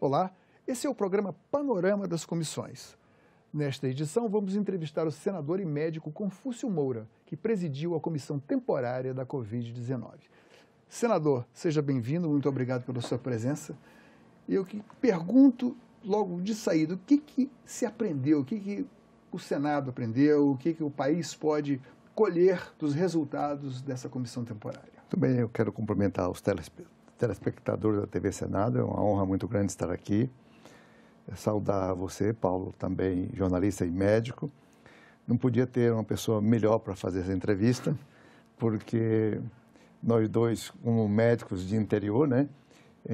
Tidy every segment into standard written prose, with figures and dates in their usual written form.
Olá, esse é o programa Panorama das Comissões. Nesta edição, vamos entrevistar o senador e médico Confúcio Moura, que presidiu a comissão temporária da Covid-19. Senador, seja bem-vindo, muito obrigado pela sua presença. Eu que pergunto logo de saída, o que se aprendeu, o que o Senado aprendeu, o que o país pode colher dos resultados dessa comissão temporária? Também eu quero cumprimentar os telespectadores da TV Senado, é uma honra muito grande estar aqui. Saudar você, Paulo, também jornalista e médico. Não podia ter uma pessoa melhor para fazer essa entrevista, porque nós dois, como médicos de interior, né, a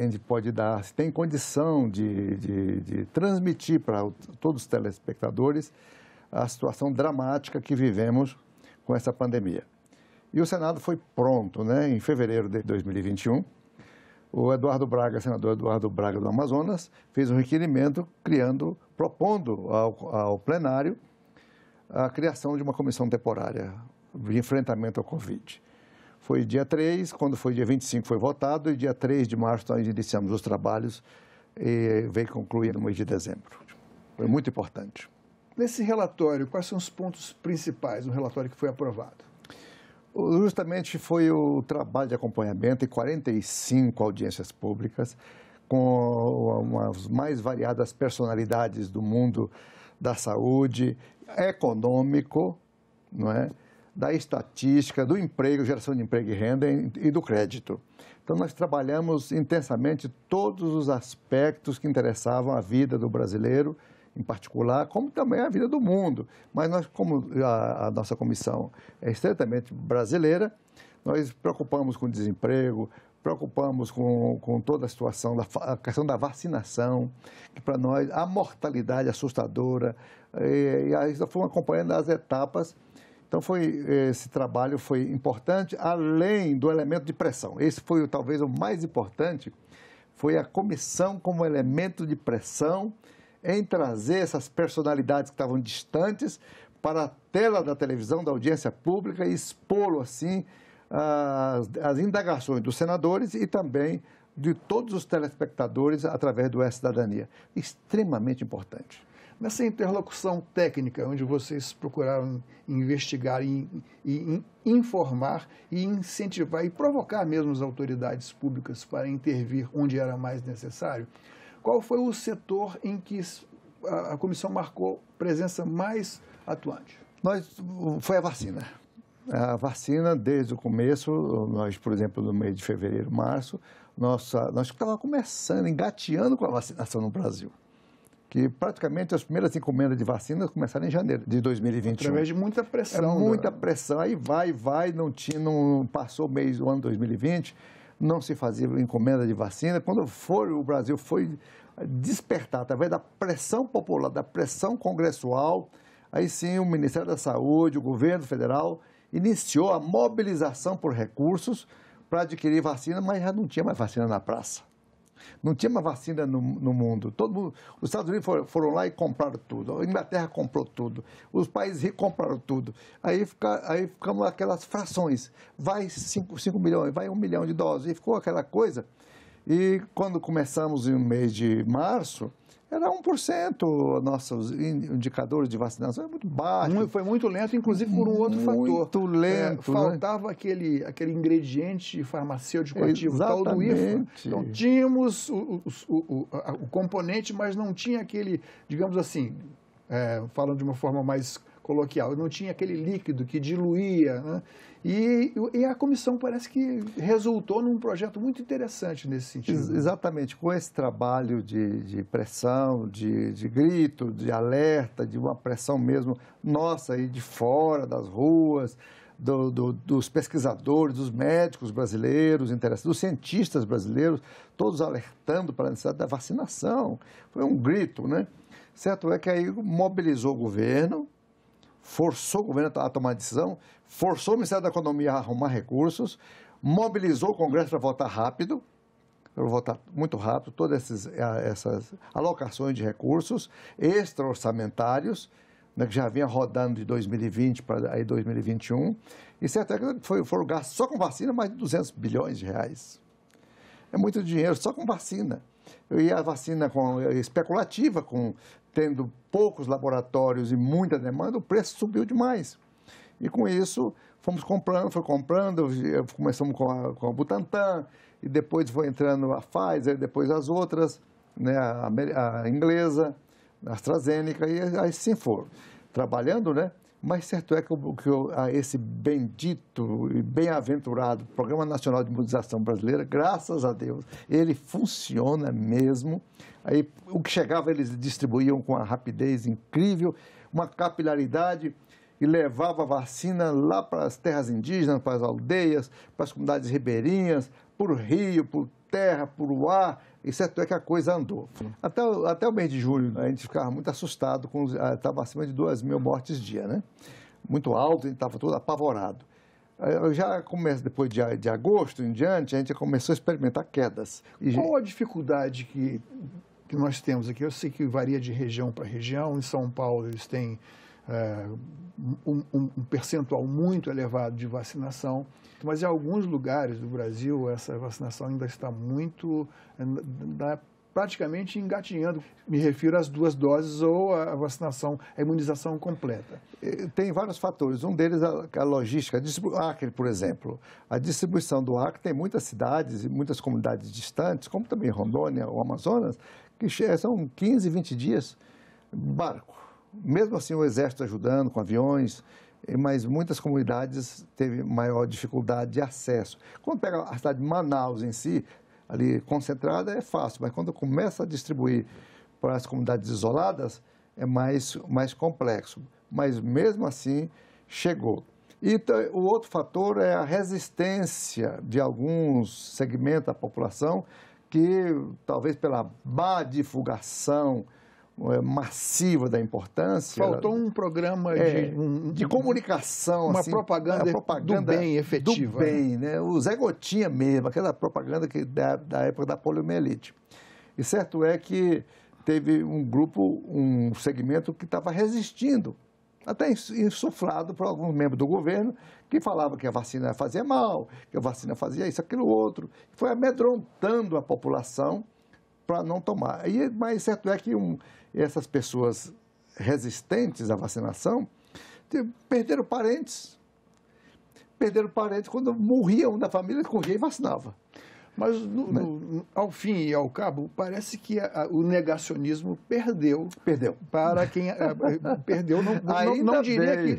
gente pode dar, se tem condição de transmitir para todos os telespectadores a situação dramática que vivemos com essa pandemia. E o Senado foi pronto, né, em fevereiro de 2021. O senador Eduardo Braga do Amazonas, fez um requerimento propondo ao plenário a criação de uma comissão temporária de enfrentamento ao Covid. Foi dia 3, quando foi dia 25 foi votado, e dia 3 de março nós iniciamos os trabalhos e veio concluir no mês de dezembro. Foi muito importante. Nesse relatório, quais são os pontos principais no relatório que foi aprovado? Justamente foi o trabalho de acompanhamento em 45 audiências públicas, com as mais variadas personalidades do mundo da saúde, econômico, não é? Da estatística, do emprego, geração de emprego e renda e do crédito. Então, nós trabalhamos intensamente todos os aspectos que interessavam a vida do brasileiro, em particular, como também a vida do mundo. Mas nós, como a nossa comissão é estritamente brasileira, nós preocupamos com o desemprego, preocupamos com toda a situação, a questão da vacinação, que para nós a mortalidade assustadora, e aí nós fomos acompanhando as etapas. Então, esse trabalho foi importante, além do elemento de pressão. Esse foi talvez o mais importante, foi a comissão como elemento de pressão em trazer essas personalidades que estavam distantes para a tela da televisão, da audiência pública, e expô-lo assim as indagações dos senadores e também de todos os telespectadores através do E-Cidadania. Extremamente importante. Nessa interlocução técnica, onde vocês procuraram investigar e informar e incentivar e provocar mesmo as autoridades públicas para intervir onde era mais necessário, qual foi o setor em que a comissão marcou presença mais atuante? Foi a vacina. A vacina, desde o começo, nós, por exemplo, no mês de fevereiro, março, nós estávamos começando, engateando com a vacinação no Brasil. Que praticamente as primeiras encomendas de vacinas começaram em janeiro de 2021. Através de muita pressão. Muita pressão. Aí vai, não passou o mês do ano 2020, não se fazia encomenda de vacina. Quando o Brasil foi despertar através da pressão popular, da pressão congressual, aí sim o Ministério da Saúde, o governo federal, iniciou a mobilização por recursos para adquirir vacina, mas já não tinha mais vacina na praça. Não tinha mais vacina no mundo. Os Estados Unidos foram lá e compraram tudo. A Inglaterra comprou tudo. Os países ricos compraram tudo. Aí ficamos aquelas frações. Vai 5 milhões, vai 1 milhão de doses. E ficou aquela coisa. E quando começamos no mês de março, era 1%. Nossos indicadores de vacinação é muito baixo. Foi muito lento, inclusive por um outro fator. Muito lento. Faltava aquele ingrediente farmacêutico ativo, tal do IFA. Então, tínhamos o componente, mas não tinha aquele, digamos assim, falando de uma forma mais coloquial, não tinha aquele líquido que diluía, né? E a comissão parece que resultou num projeto muito interessante nesse sentido. Exatamente, com esse trabalho de pressão, de grito, de alerta, de uma pressão mesmo nossa e de fora, das ruas, dos pesquisadores, dos médicos brasileiros, dos cientistas brasileiros, todos alertando para a necessidade da vacinação. Foi um grito, né? Certo é que aí mobilizou o governo, forçou o governo a tomar decisão, forçou o Ministério da Economia a arrumar recursos, mobilizou o Congresso para votar rápido, para votar muito rápido, todas essas alocações de recursos extra-orçamentários, né, que já vinha rodando de 2020 para 2021, e certo é que foram gastos só com vacina mais de 200 bilhões de reais. É muito dinheiro só com vacina. E a vacina especulativa, tendo poucos laboratórios e muita demanda, o preço subiu demais. E com isso, foi comprando, começamos com a Butantan, e depois foi entrando a Pfizer, depois as outras, né, a inglesa, a AstraZeneca, e assim foram. Trabalhando, né? Mas certo é que esse bendito e bem-aventurado Programa Nacional de Imunização Brasileira, graças a Deus, ele funciona mesmo. Aí, o que chegava, eles distribuíam com uma rapidez incrível, uma capilaridade, e levava a vacina lá para as terras indígenas, para as aldeias, para as comunidades ribeirinhas, por rio, por terra, por ar, e certo é que a coisa andou. Até o mês de julho, a gente ficava muito assustado, estava acima de 2.000 mortes dia, né? Muito alto, a gente estava todo apavorado. Já começa, depois de agosto em diante, a gente começou a experimentar quedas. Qual a dificuldade que nós temos aqui? Eu sei que varia de região para região. Em São Paulo, eles têm um percentual muito elevado de vacinação, mas em alguns lugares do Brasil essa vacinação ainda está praticamente engatinhando. Me refiro às 2 doses ou a vacinação, a imunização completa. Tem vários fatores. Um deles é a logística. Acre, por exemplo. A distribuição do Acre tem muitas cidades e muitas comunidades distantes, como também Rondônia ou Amazonas, que são 15, 20 dias barco. Mesmo assim, o Exército ajudando com aviões, mas muitas comunidades teve maior dificuldade de acesso. Quando pega a cidade de Manaus em si, ali concentrada, é fácil, mas quando começa a distribuir para as comunidades isoladas, é mais complexo. Mas mesmo assim, chegou. E o outro fator é a resistência de alguns segmentos da população que, talvez pela má divulgação massiva da importância. Faltou um programa de comunicação, uma assim, propaganda do bem efetiva. Do bem, né? O Zé Gotinha mesmo, aquela propaganda da época da poliomielite. E certo é que teve um segmento que estava resistindo, até insuflado por alguns membros do governo, que falavam que a vacina fazia mal, que a vacina fazia isso, aquilo, outro. Foi amedrontando a população para não tomar. Mas certo é que essas pessoas resistentes à vacinação perderam parentes. Perderam parentes quando morriam da família, corria e vacinava. Mas, ao fim e ao cabo, parece que o negacionismo perdeu. Para quem perdeu,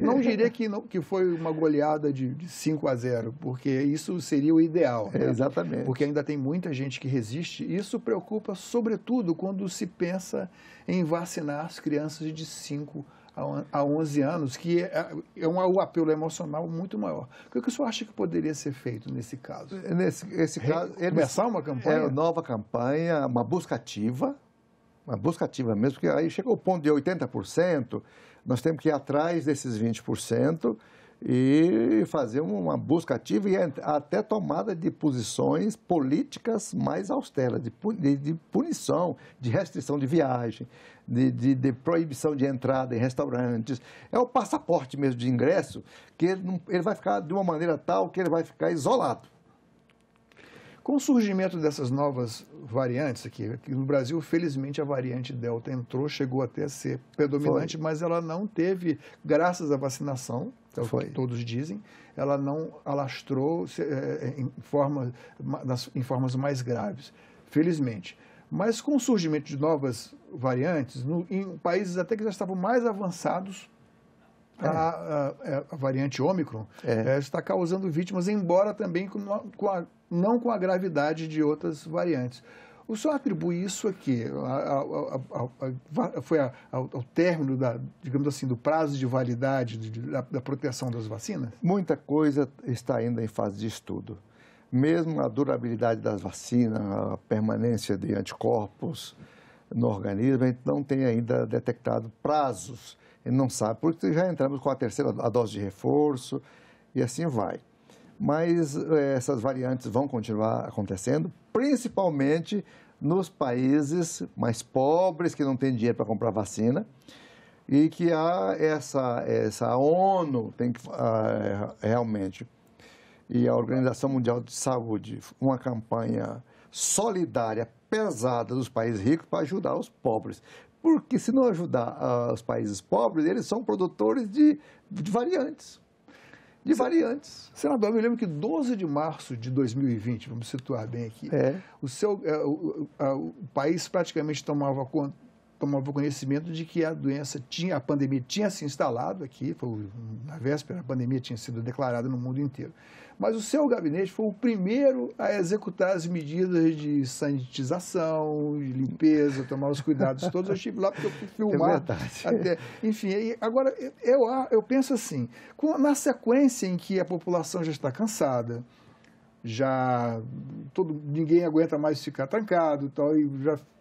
não diria que foi uma goleada de 5-0, porque isso seria o ideal. Né? Exatamente. Porque ainda tem muita gente que resiste. Isso preocupa, sobretudo, quando se pensa em vacinar as crianças de 5 a 11 anos, que é um apelo emocional muito maior. O que o senhor acha que poderia ser feito nesse caso? Nesse caso, começar uma campanha? Nova campanha, uma busca ativa mesmo, porque aí chegou ao ponto de 80%, nós temos que ir atrás desses 20% e fazer uma busca ativa e até tomada de posições políticas mais austeras, de punição, de restrição de viagem, de proibição de entrada em restaurantes. É o passaporte mesmo de ingresso, que ele vai ficar de uma maneira tal que ele vai ficar isolado. Com o surgimento dessas novas variantes aqui no Brasil, felizmente a variante Delta chegou até a ser predominante, mas ela não teve, graças à vacinação, é o que todos dizem, ela não alastrou em formas mais graves, felizmente. Mas com o surgimento de novas variantes, em países até que já estavam mais avançados, a variante Ômicron está causando vítimas, embora também não com a gravidade de outras variantes. O senhor atribui isso aqui? Foi ao término, digamos assim, do prazo de validade da proteção das vacinas? Muita coisa está ainda em fase de estudo. Mesmo a durabilidade das vacinas, a permanência de anticorpos no organismo, a gente não tem ainda detectado prazos. A gente não sabe, porque já entramos com a dose de reforço e assim vai. Mas essas variantes vão continuar acontecendo, principalmente nos países mais pobres, que não têm dinheiro para comprar vacina, e que essa ONU tem que realmente, e a Organização Mundial de Saúde, uma campanha solidária pesada dos países ricos para ajudar os pobres. Porque se não ajudar os países pobres, eles são produtores de variantes. Senador, eu me lembro que 12 de março de 2020, vamos situar bem aqui, o país praticamente tomava conhecimento de que a pandemia tinha se instalado aqui, na véspera a pandemia tinha sido declarada no mundo inteiro. Mas o seu gabinete foi o primeiro a executar as medidas de sanitização, de limpeza, tomar os cuidados todos. Eu estive lá porque eu fui filmar. É verdade. Enfim, agora eu penso assim, na sequência em que a população já está cansada, ninguém aguenta mais ficar trancado, tal, e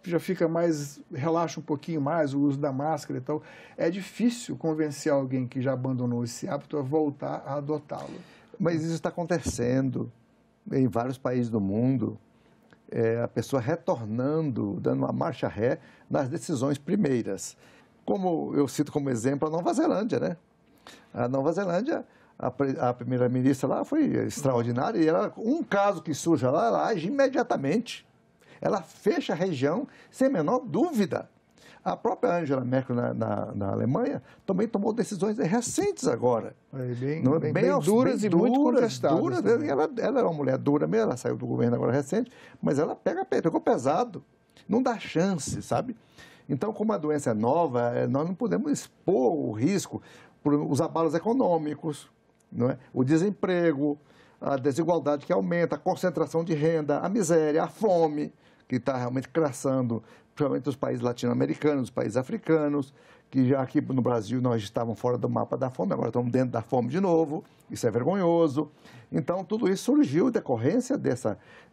já fica mais, relaxa um pouquinho mais o uso da máscara e tal. É difícil convencer alguém que já abandonou esse hábito a voltar a adotá-lo. Mas isso está acontecendo em vários países do mundo, a pessoa retornando, dando uma marcha ré nas decisões primeiras. Como eu cito como exemplo a Nova Zelândia, né? A Nova Zelândia, a primeira-ministra lá foi extraordinária e um caso que surja lá, ela age imediatamente. Ela fecha a região sem a menor dúvida. A própria Angela Merkel na Alemanha também tomou decisões recentes agora. Bem duras e muito contestadas. Duras. Ela é uma mulher dura mesmo, ela saiu do governo agora recente, mas ela pegou pesado. Não dá chance, sabe? Então, como a doença é nova, nós não podemos expor o risco por os abalos econômicos, não é? O desemprego, a desigualdade que aumenta, a concentração de renda, a miséria, a fome, que está realmente crescendo, principalmente os países latino-americanos, os países africanos, que já aqui no Brasil nós estávamos fora do mapa da fome, agora estamos dentro da fome de novo, isso é vergonhoso. Então, tudo isso surgiu em decorrência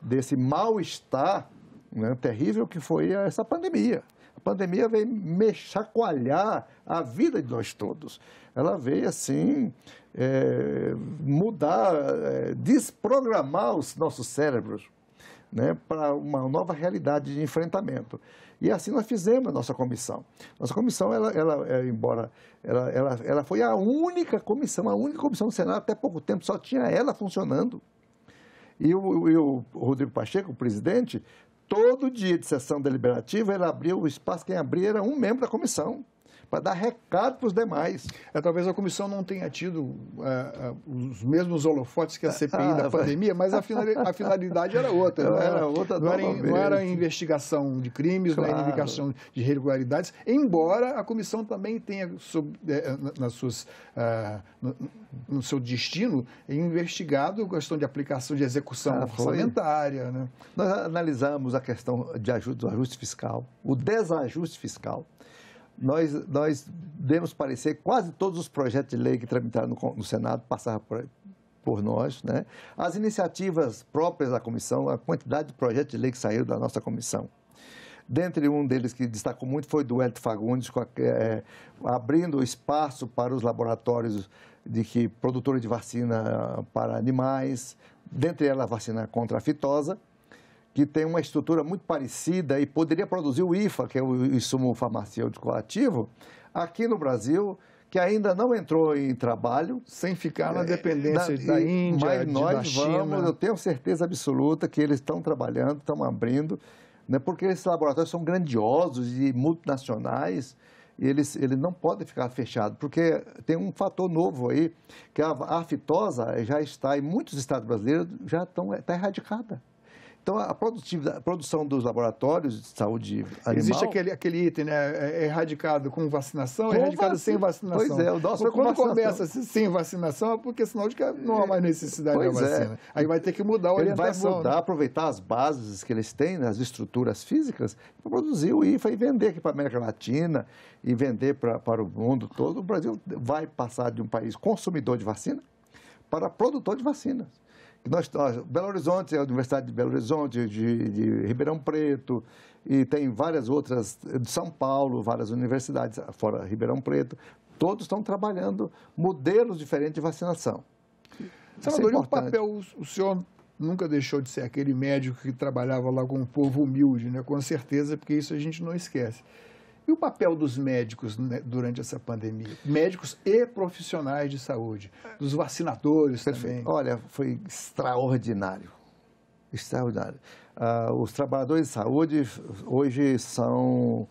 desse mal-estar, né, terrível que foi essa pandemia. A pandemia veio chacoalhar a vida de nós todos. Ela veio, assim, mudar, desprogramar os nossos cérebros, né, para uma nova realidade de enfrentamento. E assim nós fizemos a nossa comissão. Nossa comissão, embora ela foi a única comissão do Senado, até pouco tempo só tinha ela funcionando. E o Rodrigo Pacheco, o presidente, todo dia de sessão deliberativa, ele abria o espaço, quem abria era um membro da comissão, para dar recado para os demais. Talvez a comissão não tenha tido os mesmos holofotes que a CPI da pandemia, mas a finalidade era outra. Não era a investigação de crimes, não era a investigação de irregularidades, embora a comissão também tenha, no seu destino, investigado a questão de aplicação de execução orçamentária. Né? Nós analisamos a questão do ajuste fiscal, o desajuste fiscal. Nós demos parecer quase todos os projetos de lei que tramitaram no Senado passaram por nós, né? As iniciativas próprias da comissão, a quantidade de projetos de lei que saíram da nossa comissão. Dentre um deles que destacou muito foi do Hélio Fagundes, abrindo espaço para os laboratórios produtores de vacina para animais, dentre elas a vacina contra a fitosa, que tem uma estrutura muito parecida e poderia produzir o IFA, que é o insumo farmacêutico ativo, aqui no Brasil, que ainda não entrou em trabalho. Sem ficar na dependência da Índia, da China. Eu tenho certeza absoluta que eles estão trabalhando, estão abrindo, né, porque esses laboratórios são grandiosos e multinacionais, e eles não podem ficar fechados, porque tem um fator novo aí, que a aftosa já está, em muitos estados brasileiros, já está erradicada. Então, a produção dos laboratórios de saúde animal... Existe aquele item, né? É erradicado com vacinação, é erradicado sem vacinação. Pois é, o nosso quando começa sem vacinação, é porque senão de que não há mais necessidade da vacina. Aí vai ter que mudar a orientação. Ele vai mudar, aproveitar as bases que eles têm, as estruturas físicas, para produzir o IFA e vender aqui para a América Latina e vender para o mundo todo. O Brasil vai passar de um país consumidor de vacina para produtor de vacinas. Belo Horizonte, a Universidade de Belo Horizonte, de Ribeirão Preto, e tem várias outras, de São Paulo, várias universidades fora Ribeirão Preto, todos estão trabalhando modelos diferentes de vacinação. Senador, e o papel, o senhor nunca deixou de ser aquele médico que trabalhava lá com um povo humilde, né? Com certeza, porque isso a gente não esquece. E o papel dos médicos, né, durante essa pandemia? Médicos e profissionais de saúde, dos vacinadores também. Olha, foi extraordinário. extraordinária. Os trabalhadores de saúde hoje são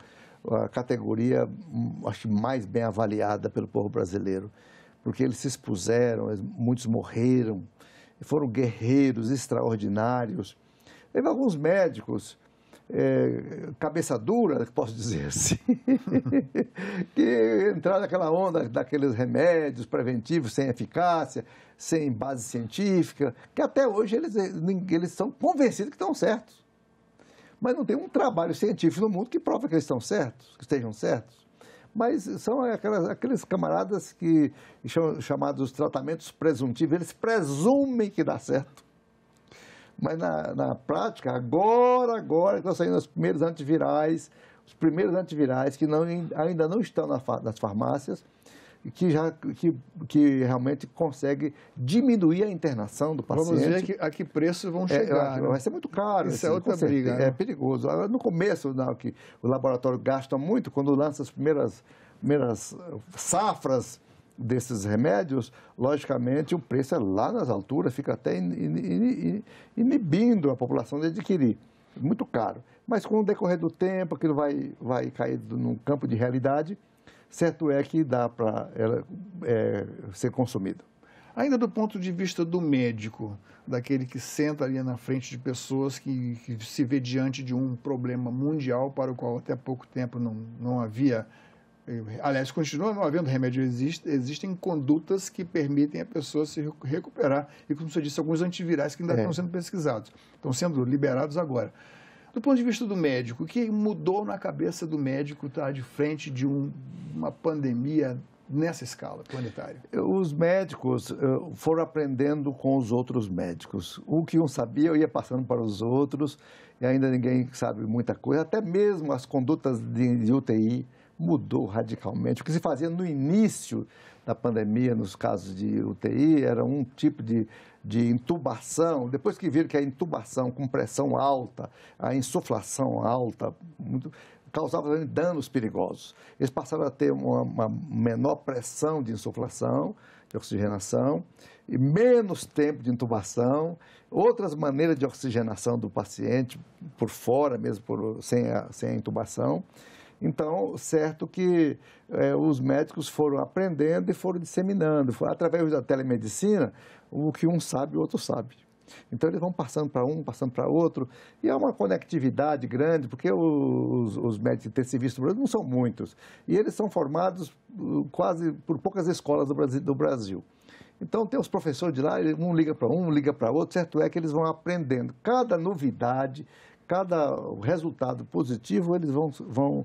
a categoria, acho, mais bem avaliada pelo povo brasileiro, porque eles se expuseram, muitos morreram, foram guerreiros extraordinários. Teve alguns médicos, cabeça dura, posso dizer assim, que entraram naquela onda daqueles remédios preventivos sem eficácia, sem base científica, que até hoje eles são convencidos que estão certos. Mas não tem um trabalho científico no mundo que prova que eles estão certos, que estejam certos. Mas são aqueles camaradas que são chamados tratamentos presuntivos, eles presumem que dá certo. Mas na prática, agora estão saindo os primeiros antivirais que ainda não estão nas farmácias, e que realmente consegue diminuir a internação do paciente. Vamos ver a que preço vão chegar. Vai ser muito caro. Isso é outra briga. É perigoso. No começo, que o laboratório gasta muito, quando lança as primeiras safras desses remédios, logicamente o preço é lá nas alturas, fica até inibindo a população de adquirir. Muito caro. Mas com o decorrer do tempo, aquilo vai cair num campo de realidade, certo é que dá para ela ser consumida. Ainda do ponto de vista do médico, daquele que senta ali na frente de pessoas que se vê diante de um problema mundial para o qual até pouco tempo não havia, aliás, continua não havendo remédio, existem condutas que permitem a pessoa se recuperar e, como você disse, alguns antivirais que ainda estão sendo pesquisados, estão sendo liberados agora. Do ponto de vista do médico, o que mudou na cabeça do médico estar de frente de uma pandemia nessa escala planetária? Os médicos foram aprendendo com os outros médicos. O que um sabia, eu ia passando para os outros, e ainda ninguém sabe muita coisa. Até mesmo as condutas de UTI mudou radicalmente. O que se fazia no início da pandemia, nos casos de UTI, era um tipo de intubação. Depois que viram que a intubação com pressão alta, a insuflação alta, causava danos perigosos. Eles passaram a ter uma menor pressão de insuflação, de oxigenação, e menos tempo de intubação, outras maneiras de oxigenação do paciente, por fora mesmo, sem a intubação. Então, certo que os médicos foram aprendendo e foram disseminando. Através da telemedicina, o que um sabe, o outro sabe. Então, eles vão passando para um, passando para outro, e há uma conectividade grande, porque os médicos intensivistas do Brasil não são muitos, e eles são formados quase por poucas escolas do Brasil. Então, tem os professores de lá, um liga para um liga para outro, certo é que eles vão aprendendo. Cada novidade, cada resultado positivo, eles vão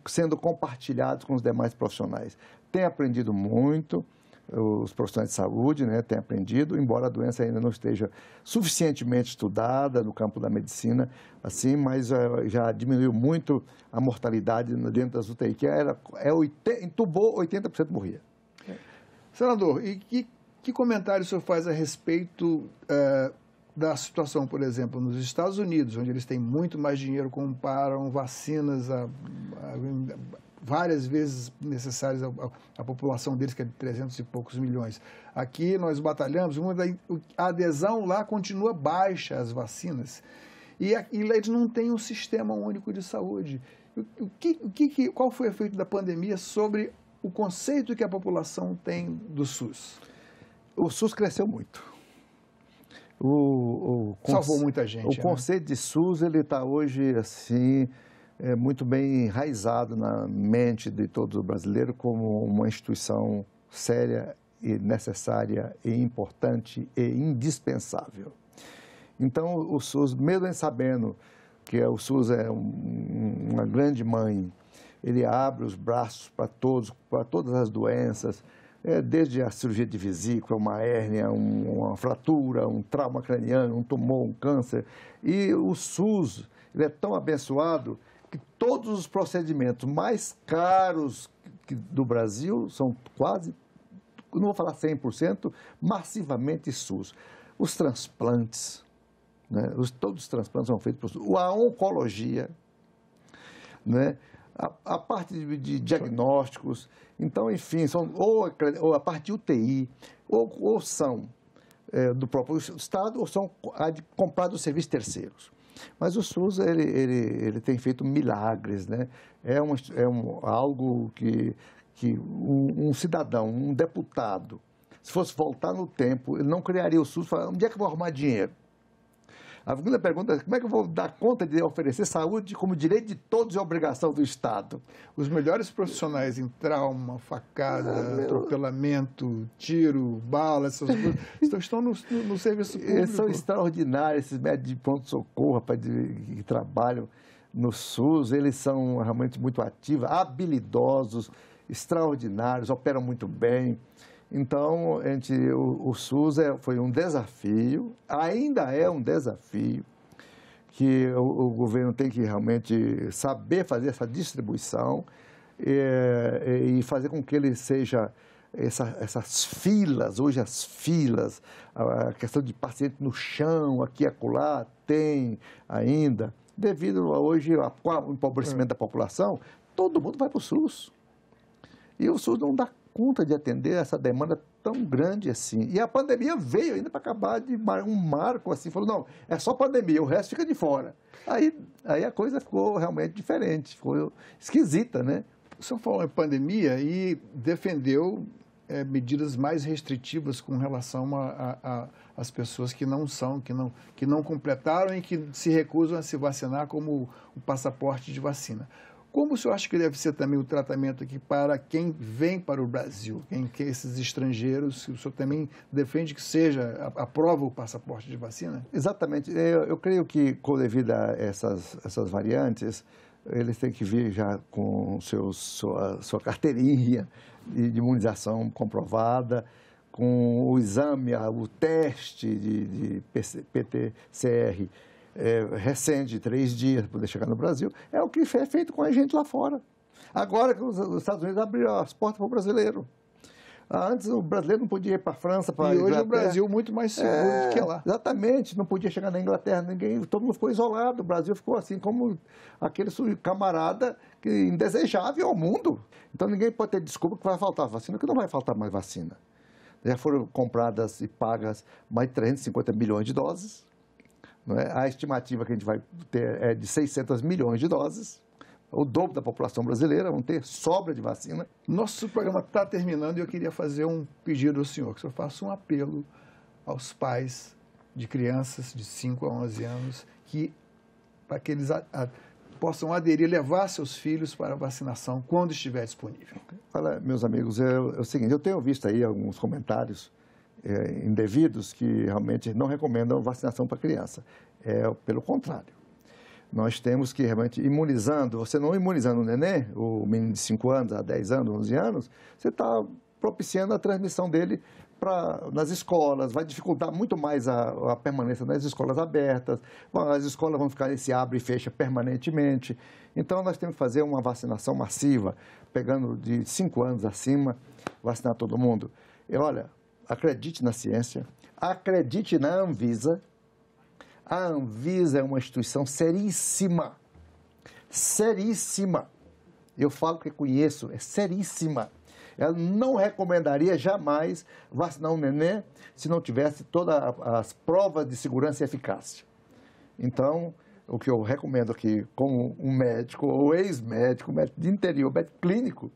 sendo compartilhados com os demais profissionais. Tem aprendido muito, os profissionais de saúde, né, têm aprendido, embora a doença ainda não esteja suficientemente estudada no campo da medicina, assim, mas já diminuiu muito a mortalidade dentro das UTI, que entubou, 80% morria. Senador, e que comentário o senhor faz a respeito da situação, por exemplo, nos Estados Unidos, onde eles têm muito mais dinheiro, comparam vacinas várias vezes necessárias à população deles, que é de 300 e poucos milhões. Aqui nós batalhamos, a adesão lá continua baixa às vacinas, e eles não têm um sistema único de saúde. Qual foi o efeito da pandemia sobre o conceito que a população tem do SUS? O SUS cresceu muito. Salvou muita gente. O conceito de SUS, ele está hoje, assim, muito bem enraizado na mente de todo brasileiro como uma instituição séria e necessária e importante e indispensável. Então, o SUS, mesmo sabendo que o SUS é uma grande mãe, ele abre os braços para todas as doenças, desde a cirurgia de vesícula, uma hérnia, uma fratura, um trauma craniano, um tumor, um câncer. E o SUS, ele é tão abençoado que todos os procedimentos mais caros do Brasil são quase, não vou falar 100%, massivamente SUS. Os transplantes, né? Todos os transplantes são feitos por SUS. A oncologia, né? A parte de diagnósticos, então, enfim, ou a parte de UTI, ou são do próprio Estado ou são comprados serviços terceiros. Mas o SUS, ele tem feito milagres, né? Algo que um cidadão, um deputado, se fosse voltar no tempo, ele não criaria o SUS, falaria, onde é que eu vou arrumar dinheiro? A segunda pergunta é, como é que eu vou dar conta de oferecer saúde como direito de todos e obrigação do Estado? Os melhores profissionais em trauma, facada, atropelamento, tiro, bala, essas coisas, estão no serviço público. Eles são extraordinários, esses médicos de pronto-socorro, rapaz, que trabalham no SUS, eles são realmente muito ativos, habilidosos, extraordinários, operam muito bem. Então, o SUS foi um desafio, ainda é um desafio, que o governo tem que realmente saber fazer essa distribuição e fazer com que ele seja essas filas, hoje as filas, a questão de paciente no chão, aqui e acolá, tem ainda, devido hoje ao empobrecimento da população, todo mundo vai para o SUS. E o SUS não dá conta de atender essa demanda tão grande assim. E a pandemia veio ainda para acabar de um marco assim, falou, não, é só pandemia, o resto fica de fora. Aí a coisa ficou realmente diferente, ficou esquisita, né? O senhor falou em pandemia e defendeu medidas mais restritivas com relação às pessoas que não completaram e que se recusam a se vacinar, como o passaporte de vacina. Como o senhor acha que deve ser também o tratamento aqui para quem vem para o Brasil, esses estrangeiros, o senhor também defende que aprova o passaporte de vacina? Exatamente. Eu creio que, devido a essas variantes, eles têm que vir já com sua carteirinha de imunização comprovada, com o exame, o teste de PCR recente, de 3 dias, para poder chegar no Brasil, é o que é feito com a gente lá fora. Agora que os Estados Unidos abriram as portas para o brasileiro. Antes o brasileiro não podia ir para a França, para a Inglaterra. E hoje o Brasil é muito mais seguro do que lá. Exatamente, não podia chegar na Inglaterra, todo mundo ficou isolado, o Brasil ficou assim como aquele camarada indesejável ao mundo. Então ninguém pode ter desculpa que vai faltar vacina, que não vai faltar mais vacina. Já foram compradas e pagas mais de 350 milhões de doses. Não é? A estimativa que a gente vai ter é de 600 milhões de doses. O dobro da população brasileira vão ter sobra de vacina. Nosso programa está terminando e eu queria fazer um pedido ao senhor, que o senhor faça um apelo aos pais de crianças de 5 a 11 anos, para que eles possam aderir, levar seus filhos para a vacinação quando estiver disponível. Olha, meus amigos, é o seguinte, eu tenho visto aí alguns comentários indevidos que realmente não recomendam vacinação para criança. Pelo contrário. Nós temos que realmente imunizando, você não imunizando o neném, o menino de 5 anos, a 10 anos, 11 anos, você está propiciando a transmissão dele nas escolas, vai dificultar muito mais a permanência nas escolas abertas, as escolas vão ficar nesse abre e fecha permanentemente. Então, nós temos que fazer uma vacinação massiva, pegando de 5 anos acima, vacinar todo mundo. E olha, acredite na ciência, acredite na Anvisa. A Anvisa é uma instituição seríssima, seríssima. Eu falo que conheço, é seríssima. Ela não recomendaria jamais vacinar um neném se não tivesse todas as provas de segurança e eficácia. Então, o que eu recomendo aqui, como um médico ou ex-médico, médico de interior, médico clínico,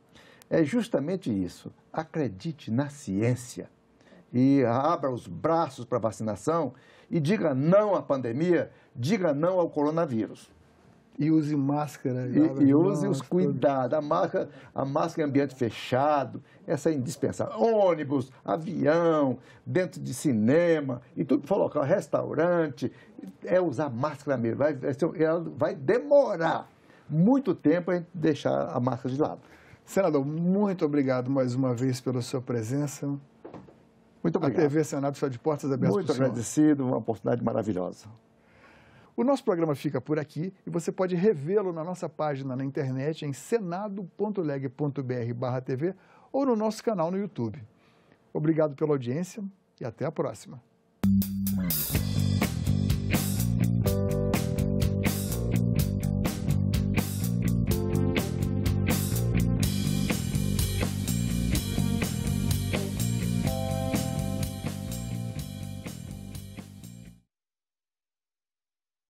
é justamente isso. Acredite na ciência e abra os braços para a vacinação e diga não à pandemia, diga não ao coronavírus. E use máscara. E use os cuidados. A máscara em ambiente fechado, essa é indispensável. Ônibus, avião, dentro de cinema, e tudo que for local, restaurante, é usar máscara mesmo. Ela vai demorar muito tempo a deixar a máscara de lado. Senador, muito obrigado mais uma vez pela sua presença. Muito obrigado. A TV Senado está de portas abertas. Muito agradecido, uma oportunidade maravilhosa. O nosso programa fica por aqui e você pode revê-lo na nossa página na internet em senado.leg.br/TV ou no nosso canal no YouTube. Obrigado pela audiência e até a próxima.